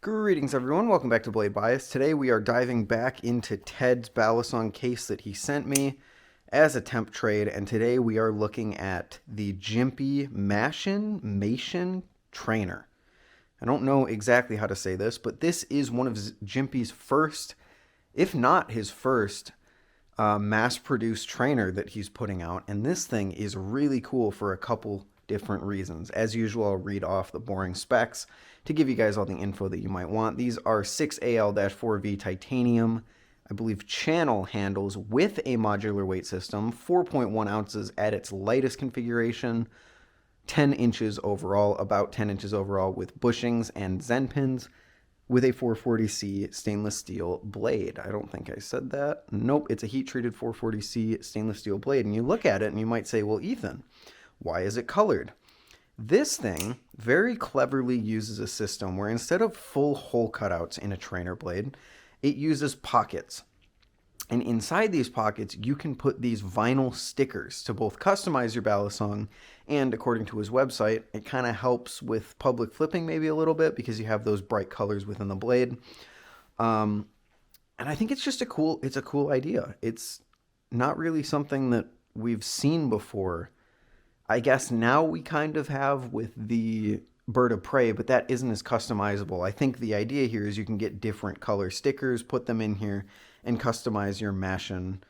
Greetings everyone, welcome back to Blade Bias. Today we are diving back into Ted's Balisong case that he sent me as a temp trade, and today we are looking at the Jimpy Mashin Trainer. I don't know exactly how to say this, but this is one of Jimpy's first, if not his first, mass-produced trainer that he's putting out, and this thing is really cool for a couple different reasons. As usual, I'll read off the boring specs to give you guys all the info that you might want. These are 6AL-4V titanium, I believe channel handles with a modular weight system, 4.1 ounces at its lightest configuration, 10 inches overall, about 10 inches overall, with bushings and Zen pins, with a 440C stainless steel blade. I don't think I said that. Nope, it's a heat-treated 440C stainless steel blade. And you look at it and you might say, well, Ethan, why is it colored? This thing very cleverly uses a system where instead of full hole cutouts in a trainer blade, it uses pockets. And inside these pockets, you can put these vinyl stickers to both customize your balisong, and according to his website, it kind of helps with public flipping maybe a little bit because you have those bright colors within the blade. And I think it's just a cool idea. It's not really something that we've seen before. I guess now we kind of have with the Bird of Prey, but that isn't as customizable. I think the idea here is you can get different color stickers, put them in here, and customize your Mashin,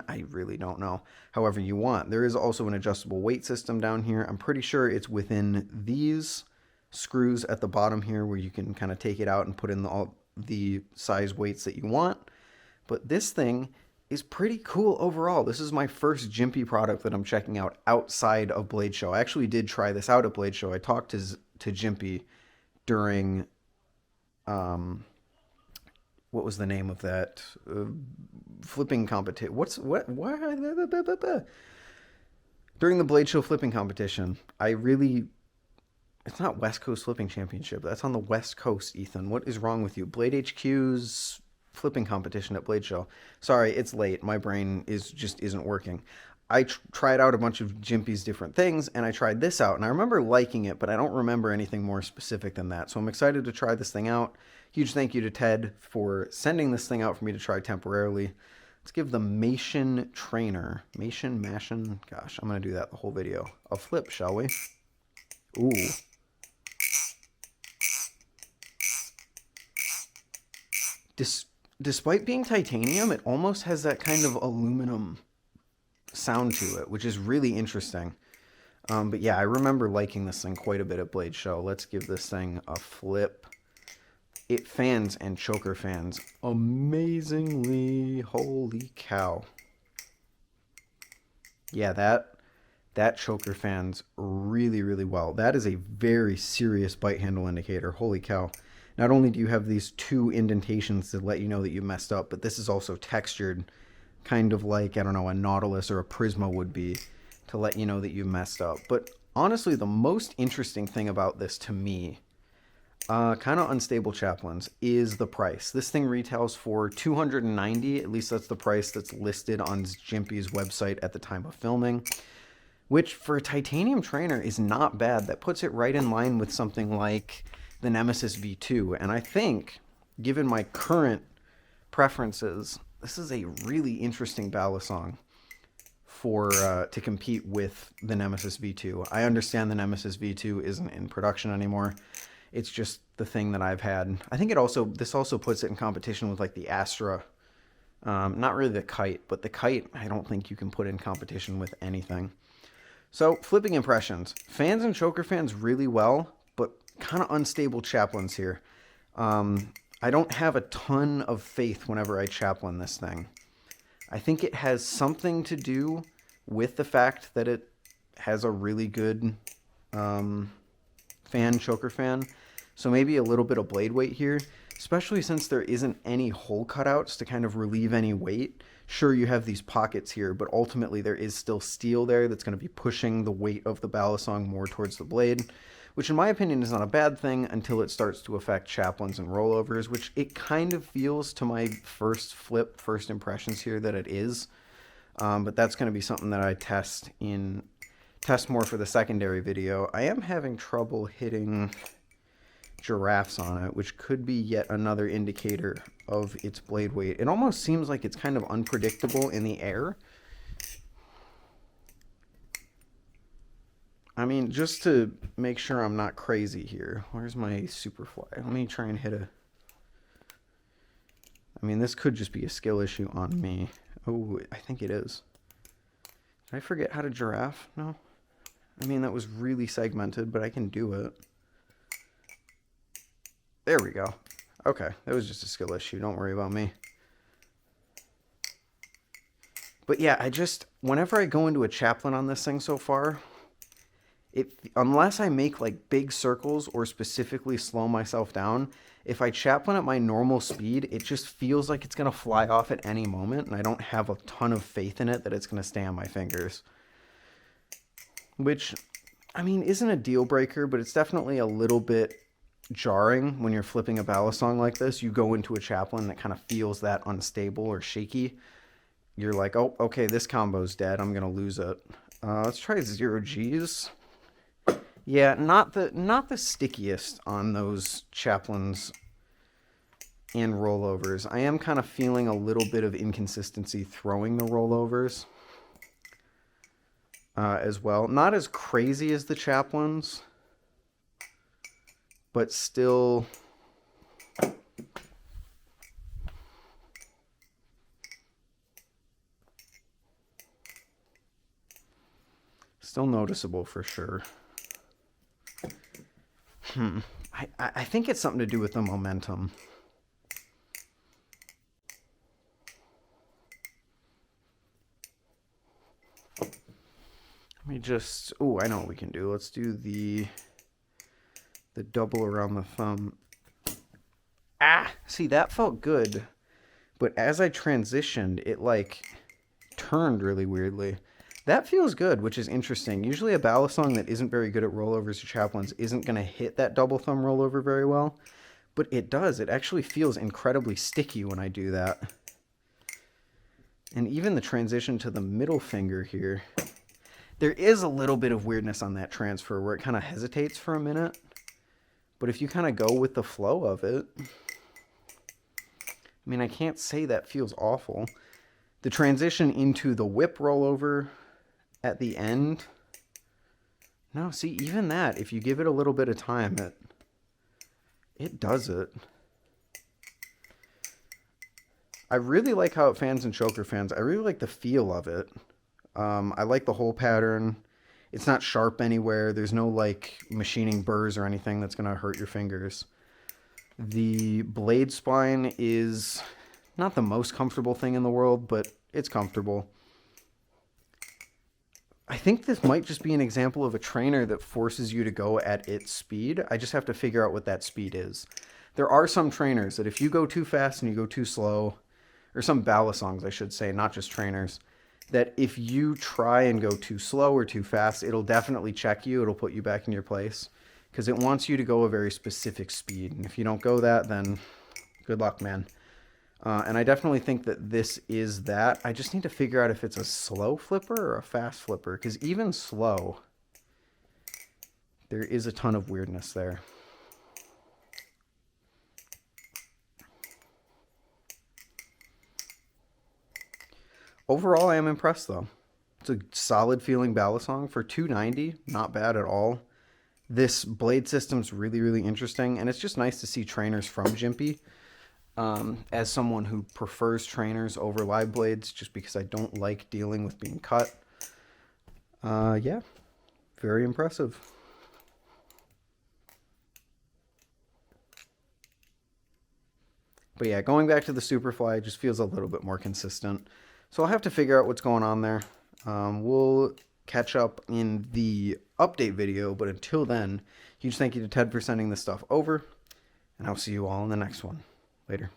I really don't know, however you want. There is also an adjustable weight system down here. I'm pretty sure it's within these screws at the bottom here where you can kind of take it out and put in all the size weights that you want. But this thing is pretty cool overall. This is my first Jimpy product that I'm checking out outside of Blade Show. I actually did try this out at Blade Show. I talked to Jimpy during, what was the name of that flipping competition? During the Blade Show flipping competition, it's not West Coast Flipping Championship. That's on the West Coast, Ethan. What is wrong with you? Blade HQ's flipping competition at Blade Show. Sorry, it's late. My brain just isn't working. I tried out a bunch of Jimpy's different things, and I tried this out, and I remember liking it, but I don't remember anything more specific than that. So I'm excited to try this thing out. Huge thank you to Ted for sending this thing out for me to try temporarily. Let's give the Mashin Trainer, Mashin, gosh, I'm going to do that the whole video, a flip, shall we? Ooh. Despite being titanium, it almost has that kind of aluminum sound to it, which is really interesting. But yeah, I remember liking this thing quite a bit at Blade Show. Let's give this thing a flip. It fans and choker fans amazingly. Holy cow. Yeah, that choker fans really, really well. That is a very serious bite handle indicator. Holy cow. Not only do you have these two indentations to let you know that you messed up, but this is also textured kind of like, I don't know, a Nautilus or a Prisma would be to let you know that you messed up. But honestly, the most interesting thing about this to me, kind of unstable chaplains, is the price. This thing retails for $290, at least that's the price that's listed on Jimpy's website at the time of filming, which for a titanium trainer is not bad. That puts it right in line with something like the Nemesis V2, and I think, given my current preferences, this is a really interesting balisong for to compete with the Nemesis V2. I understand the Nemesis V2 isn't in production anymore. It's just the thing that I've had. I think this also puts it in competition with like the Astra. Not really the Kite, but the Kite I don't think you can put in competition with anything. So flipping impressions. Fans and choker fans really well, but kind of unstable chaplains here. I don't have a ton of faith whenever I chaplain this thing. I think it has something to do with the fact that it has a really good choker fan. So maybe a little bit of blade weight here, especially since there isn't any hole cutouts to kind of relieve any weight. Sure, you have these pockets here, but ultimately there is still steel there that's going to be pushing the weight of the balisong more towards the blade, which in my opinion is not a bad thing until it starts to affect chaplains and rollovers, which it kind of feels to my first impressions here that it is. But that's going to be something that I test more for the secondary video. I am having trouble hitting giraffes on it, which could be yet another indicator of its blade weight. It almost seems like it's kind of unpredictable in the air. I mean, just to make sure I'm not crazy here, where's my Superfly? Let me try and hit a... I mean, this could just be a skill issue on me. Oh, I think it is. Did I forget how to giraffe? No. I mean, that was really segmented, but I can do it. There we go. Okay, that was just a skill issue. Don't worry about me. But yeah, whenever I go into a chaplain on this thing so far, unless I make like big circles or specifically slow myself down, if I chaplain at my normal speed, it just feels like it's going to fly off at any moment, and I don't have a ton of faith in it that it's going to stay on my fingers. Which, I mean, isn't a deal breaker, but it's definitely a little bit jarring when you're flipping a balisong like this. You go into a chaplain that kind of feels that unstable or shaky. You're like, oh, okay, this combo's dead. I'm going to lose it. Let's try 0 Gs. Yeah, not the stickiest on those chaplains and rollovers. I am kind of feeling a little bit of inconsistency throwing the rollovers as well. Not as crazy as the chaplains, but still... still noticeable for sure. I think it's something to do with the momentum. Let me just... oh, I know what we can do. Let's do the double around the thumb. Ah! See, that felt good. But as I transitioned, it like turned really weirdly. That feels good, which is interesting. Usually a balisong that isn't very good at rollovers or chaplains isn't going to hit that double thumb rollover very well. But it does. It actually feels incredibly sticky when I do that. And even the transition to the middle finger here. There is a little bit of weirdness on that transfer where it kind of hesitates for a minute. But if you kind of go with the flow of it... I mean, I can't say that feels awful. The transition into the whip rollover... at the end, no, see, even that, if you give it a little bit of time, it does it. I really like how it fans in choker fans. I really like the feel of it. I like the whole pattern. It's not sharp anywhere. There's no like machining burrs or anything that's going to hurt your fingers. The blade spine is not the most comfortable thing in the world, but it's comfortable. I think this might just be an example of a trainer that forces you to go at its speed. I just have to figure out what that speed is. There are some trainers that if you go too fast and you go too slow, or some balisongs, I should say, not just trainers, that if you try and go too slow or too fast, it'll definitely check you. It'll put you back in your place because it wants you to go a very specific speed. And if you don't go that, then good luck, man. And I definitely think that this is that. I just need to figure out if it's a slow flipper or a fast flipper, because even slow, there is a ton of weirdness there. Overall, I am impressed, though. It's a solid feeling balisong for $290. Not bad at all. This blade system's really, really interesting, and it's just nice to see trainers from Jimpy. As someone who prefers trainers over live blades, just because I don't like dealing with being cut. Yeah, very impressive. But yeah, going back to the Superfly just feels a little bit more consistent. So I'll have to figure out what's going on there. We'll catch up in the update video, but until then, huge thank you to Ted for sending this stuff over, and I'll see you all in the next one. Later.